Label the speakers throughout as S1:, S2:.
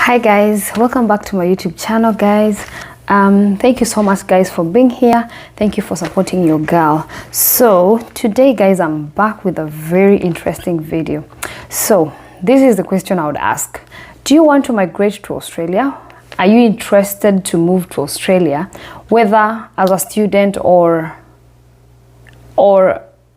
S1: Hi guys, welcome back to my YouTube channel guys. Thank you so much guys for being here. Thank you for supporting your girl. So today guys, I'm back with a very interesting video. So this is the question I would ask. Do you want to migrate to Australia? Are you interested to move to Australia, whether as a student or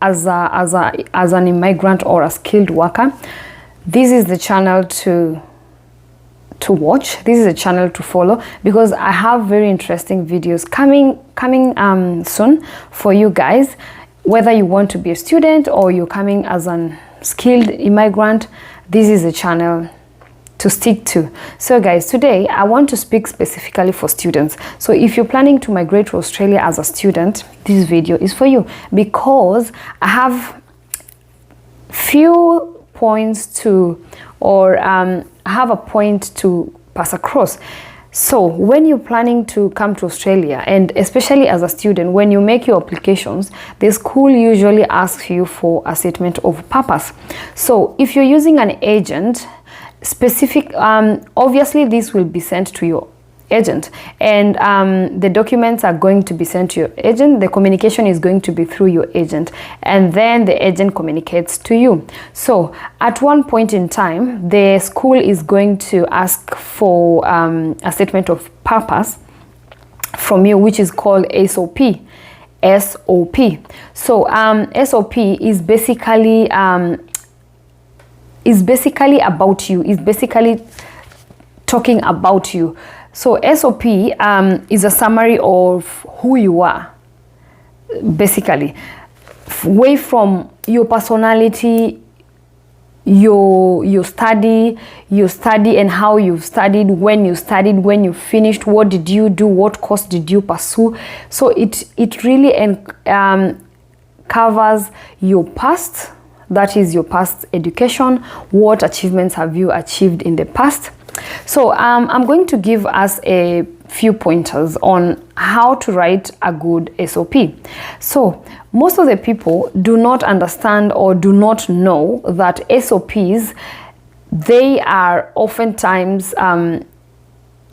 S1: as an immigrant or a skilled worker? This is the channel to watch. This is a channel to follow, because I have very interesting videos coming soon for you guys, whether you want to be a student or you're coming as an skilled immigrant. This is a channel to stick to. So guys, today I want to speak specifically for students. So if you're planning to migrate to Australia as a student, this video is for you, because I have few points to, or I have a point to pass across. So when you're planning to come to Australia, and especially as a student, when you make your applications, the school usually asks you for a statement of purpose. So if you're using an agent, obviously this will be sent to your agent, and the documents are going to be sent to your agent. The communication is going to be through your agent, and then the agent communicates to you. So at one point in time, the school is going to ask for a statement of purpose from you, which is called SOP. SOP. So SOP is basically about you, is basically talking about you. So SOP is a summary of who you are, basically, away from your personality, your study and how you've studied, when you finished, what did you do, what course did you pursue. So it really covers your past, that is your past education, what achievements have you achieved in the past. So I'm going to give us a few pointers on how to write a good SOP. So most of the people do not understand or do not know that SOPs, they are oftentimes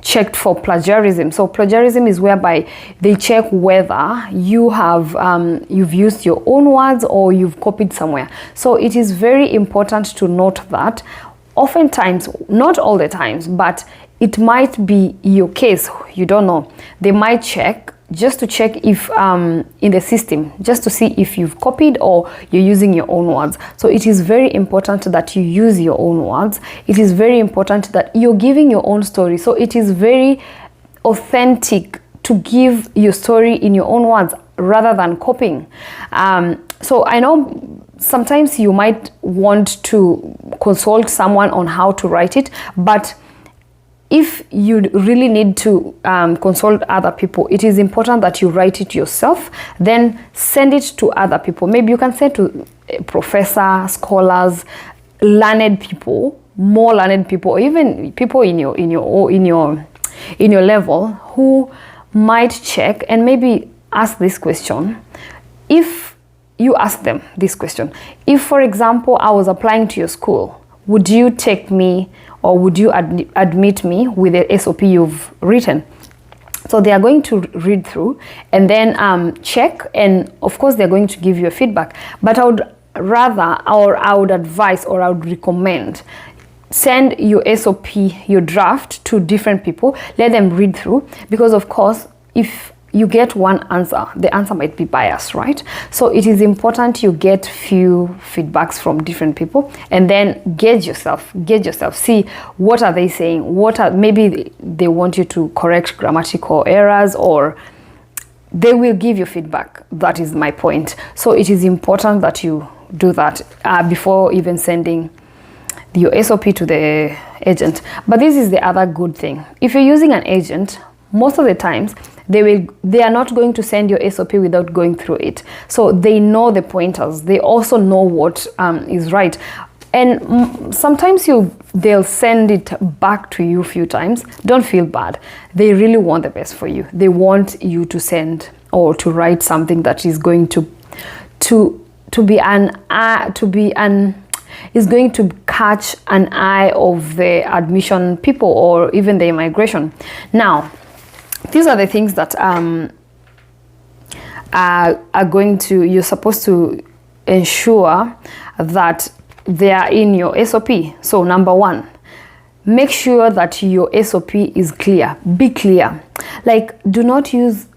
S1: checked for plagiarism. So plagiarism is whereby they check whether you have you've used your own words or you've copied somewhere. So it is very important to note that oftentimes, not all the times, but it might be your case, you don't know, they might check just to check if in the system, just to see if you've copied or you're using your own words. So it is very important that you use your own words. It is very important that you're giving your own story. So it is very authentic to give your story in your own words rather than copying. So I know sometimes you might want to consult someone on how to write it, but if you really need to consult other people, it is important that you write it yourself, then send it to other people. Maybe you can send to professors, scholars, learned people, more learned people, or even people in your level who might check and maybe ask this question. If you ask them this question, if for example I was applying to your school, would you take me, or would you admit me with the SOP you've written? So they are going to read through and then check, and of course they're going to give you a feedback. But I would rather, or I would advise, or I would recommend, send your SOP, your draft, to different people, let them read through, because of course if you get one answer, the answer might be biased, right? So it is important you get few feedbacks from different people, and then gauge yourself, see what are they saying, maybe they want you to correct grammatical errors, or they will give you feedback. That is my point. So it is important that you do that before even sending your SOP to the agent. But this is the other good thing. If you're using an agent, most of the times they are not going to send your SOP without going through it. So they know the pointers. They also know what is right. And sometimes they'll send it back to you a few times. Don't feel bad. They really want the best for you. They want you to send or to write something that is going to be is going to catch an eye of the admission people or even the immigration. Now, these are the things that are going to, you're supposed to ensure that they are in your SOP. So number one, make sure that your SOP is clear. Be clear. Like, do not use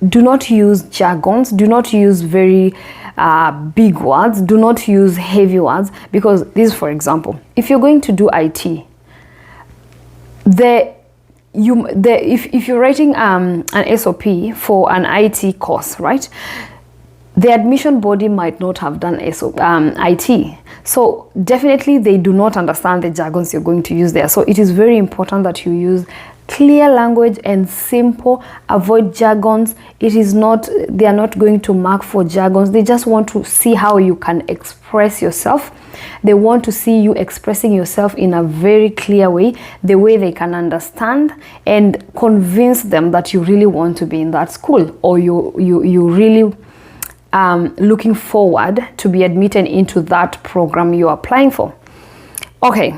S1: jargons, do not use very big words, do not use heavy words, because this, for example, if you're going to do IT, if you're writing an SOP for an IT course, right, the admission body might not have done IT. So definitely they do not understand the jargons you're going to use there. So it is very important that you use clear language and simple. Avoid jargons. They are not going to mark for jargons. They just want to see how you can express yourself. They want to see you expressing yourself in a very clear way, the way they can understand, and convince them that you really want to be in that school, or you really looking forward to be admitted into that program you're applying for. Okay,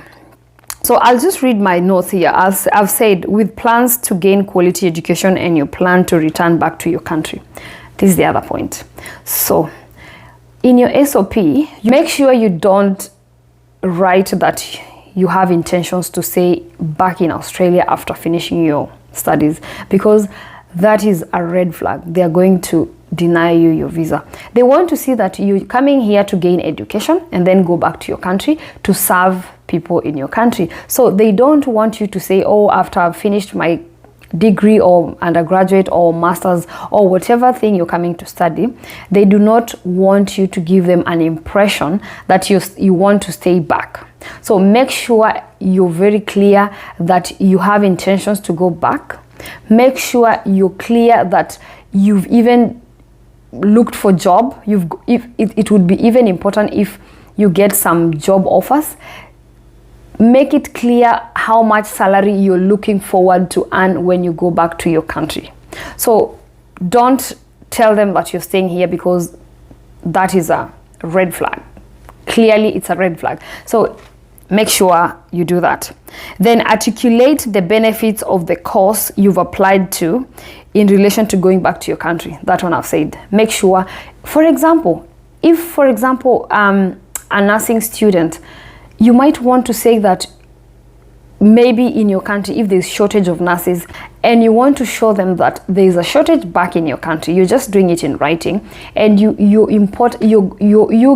S1: so I'll just read my notes here. As I've said, with plans to gain quality education and you plan to return back to your country. This is the other point. So in your SOP, make sure you don't write that you have intentions to stay back in Australia after finishing your studies, because that is a red flag. They are going to deny you your visa. They want to see that you're coming here to gain education and then go back to your country to serve people in your country. So they don't want you to say, oh, after I've finished my degree or undergraduate or master's or whatever thing you're coming to study, they do not want you to give them an impression that you want to stay back. So make sure you're very clear that you have intentions to go back. Make sure you're clear that you've even looked for job. It would be even important if you get some job offers. Make it clear how much salary you're looking forward to earn when you go back to your country. So don't tell them that you're staying here, because that is a red flag. Clearly it's a red flag. So make sure you do that. Then articulate the benefits of the course you've applied to in relation to going back to your country. That one I've said. Make sure, for example, if a nursing student, you might want to say that maybe in your country, if there's shortage of nurses and you want to show them that there's a shortage back in your country, you're just doing it in writing, and you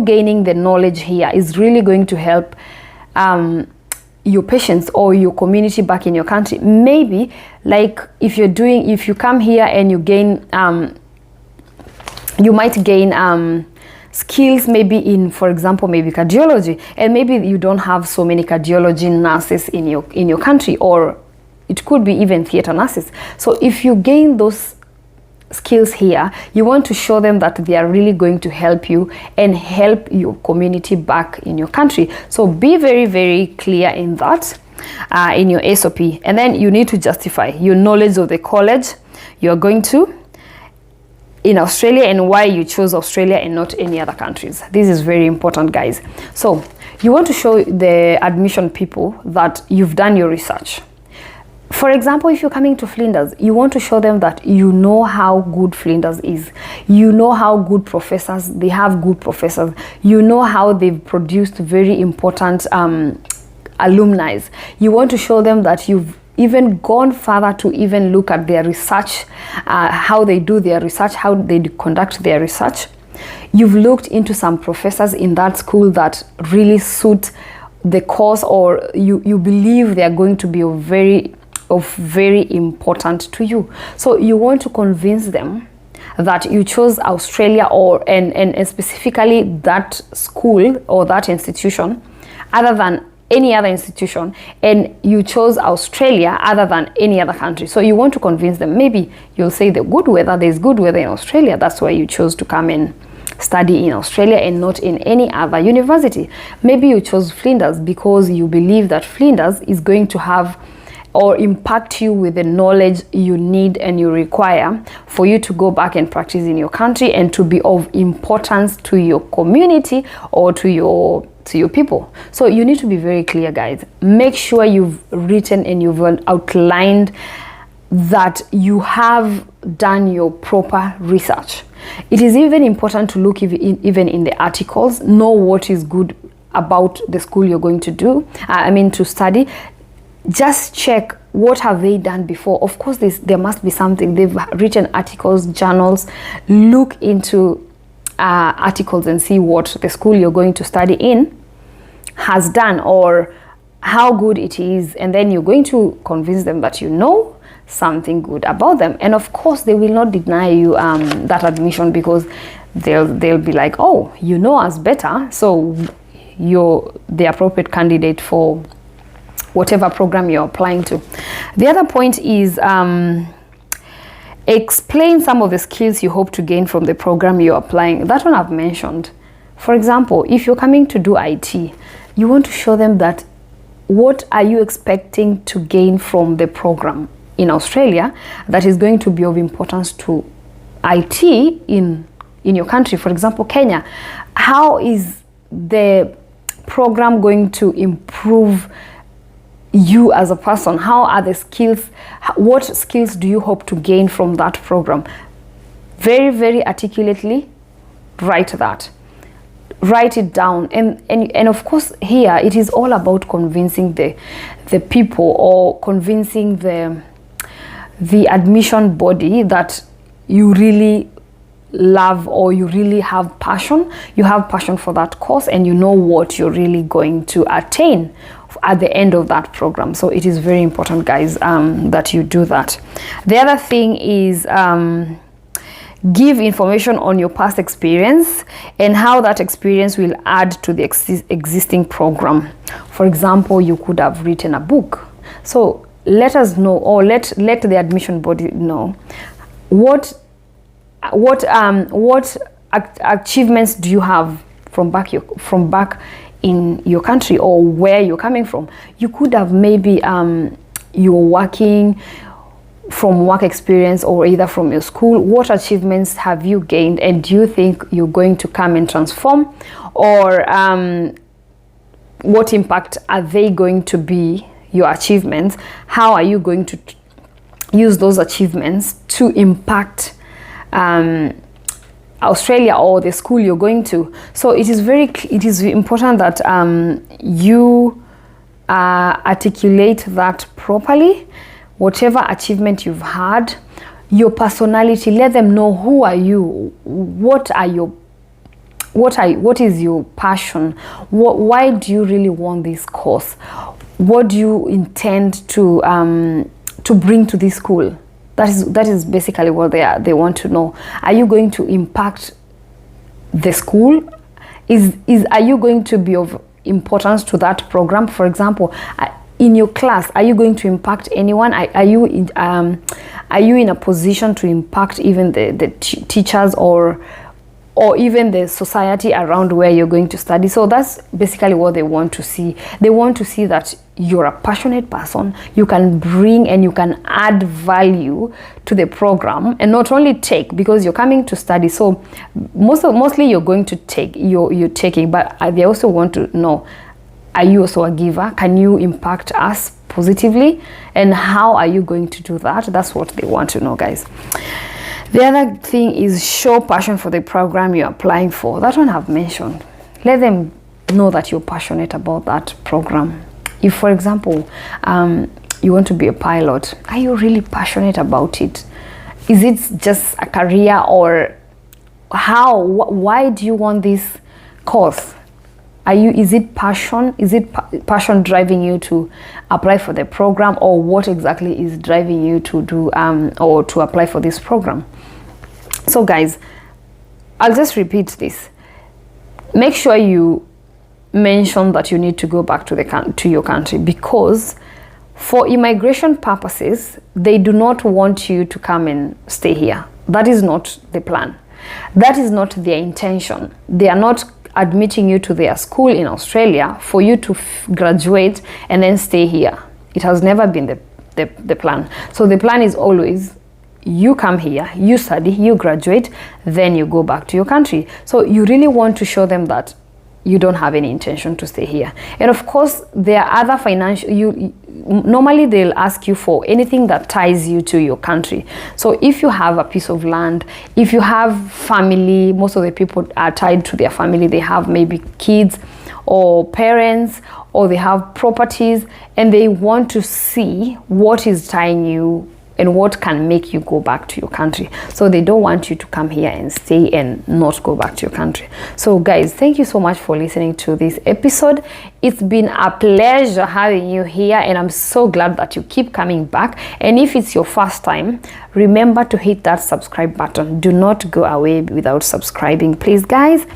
S1: gaining the knowledge here is really going to help your patients or your community back in your country. Maybe like if you come here and you gain you might gain skills maybe in, for example, maybe cardiology, and maybe you don't have so many cardiology nurses in your country, or it could be even theater nurses. So if you gain those skills here, you want to show them that they are really going to help you and help your community back in your country. So be very, very clear in that in your SOP. And then you need to justify your knowledge of the college you're going to in Australia and why you chose Australia and not any other countries. This is very important, guys. So you want to show the admission people that you've done your research. For example, if you're coming to Flinders, you want to show them that you know how good Flinders is. You know how good professors, they have good professors. You know how they've produced very important alumni. You want to show them that you've even gone further to even look at their research, how they do their research, how they conduct their research. You've looked into some professors in that school that really suit the course, or you believe they are going to be very important to you. So you want to convince them that you chose Australia and specifically that school or that institution other than any other institution, and you chose Australia other than any other country. So you want to convince them. Maybe you'll say there's good weather in Australia, that's why you chose to come and study in Australia and not in any other university. Maybe you chose Flinders because you believe that Flinders is going to have or impact you with the knowledge you need and you require for you to go back and practice in your country and to be of importance to your community or to your to your people. So you need to be very clear, guys. Make sure you've written and you've outlined that you have done your proper research. It is even important to look even in the articles, know what is good about the school you're going to do, to study. Just check what have they done before. Of course, there must be something. They've written articles, journals. Look into articles and see what the school you're going to study in has done or how good it is, and then you're going to convince them that you know something good about them. And of course, they will not deny you that admission, because they'll be like, oh, you know us better, so you're the appropriate candidate for whatever program you're applying to. The other point is explain some of the skills you hope to gain from the program you're applying. That one I've mentioned. For example, if you're coming to do IT, you want to show them that what are you expecting to gain from the program in Australia that is going to be of importance to IT in your country. For example, Kenya. How is the program going to improve you as a person? How are the skills? What skills do you hope to gain from that program? Very, very articulately write that. Write it down. And of course, here it is all about convincing the people, or convincing the admission body that you really love, or you really have passion. You have passion for that course, and you know what you're really going to attain at the end of that program. So it is very important, guys, that you do that. The other thing is give information on your past experience and how that experience will add to the existing program. For example, you could have written a book. So let us know, or let the admission body know what achievements do you have from back in your country, or where you're coming from. You could have maybe you're working from work experience, or either from your school. What achievements have you gained, and do you think you're going to come and transform, or what impact are they going to be, your achievements? How are you going to use those achievements to impact Australia or the school you're going to? So it is important that you articulate that properly. Whatever achievement you've had, your personality, let them know who are you, what is your passion, why do you really want this course, what do you intend to bring to this school. That is basically what they want to know. Are you going to impact the school? Are you going to be of importance to that program? For example, in your class, are you going to impact anyone? Are you in a position to impact even the teachers, or even the society around where you're going to study? So that's basically what they want to see. They want to see that you're a passionate person, you can bring and you can add value to the program, and not only take, because you're coming to study. So mostly you're going to take, you're taking, but they also want to know, are you also a giver? Can you impact us positively? And how are you going to do that? That's what they want to know, guys. The other thing is show passion for the program you're applying for. That one I've mentioned. Let them know that you're passionate about that program. If, for example, you want to be a pilot, are you really passionate about it? Is it just a career, or why do you want this course? Is it passion? Is it passion driving you to apply for the program, or what exactly is driving you to do or to apply for this program? So guys, I'll just repeat this. Make sure you mention that you need to go back to your country, because for immigration purposes, they do not want you to come and stay here. That is not the plan. That is not their intention. They are not admitting you to their school in Australia for you to graduate and then stay here. It has never been the plan. So the plan is always, you come here, you study, you graduate, then you go back to your country. So you really want to show them that you don't have any intention to stay here. And of course, there are other financial, normally they'll ask you for anything that ties you to your country. So if you have a piece of land, if you have family, most of the people are tied to their family. They have maybe kids or parents, or they have properties, and they want to see what is tying you and what can make you go back to your country. So they don't want you to come here and stay and not go back to your country. So guys, thank you so much for listening to this episode. It's been a pleasure having you here, and I'm so glad that you keep coming back. And if it's your first time, remember to hit that subscribe button. Do not go away without subscribing, please guys.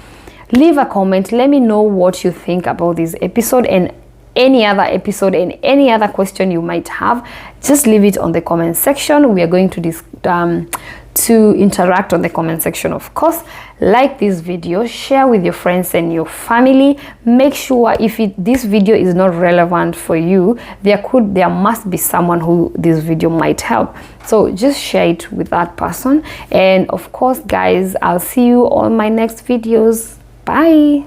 S1: Leave a comment. Let me know what you think about this episode and any other episode, and any other question you might have. Just leave it on the comment section. We are going to interact on the comment section, of course. Like this video, share with your friends and your family. Make sure if this video is not relevant for you, there must be someone who this video might help. So just share it with that person. And of course guys, I'll see you on my next videos. Bye.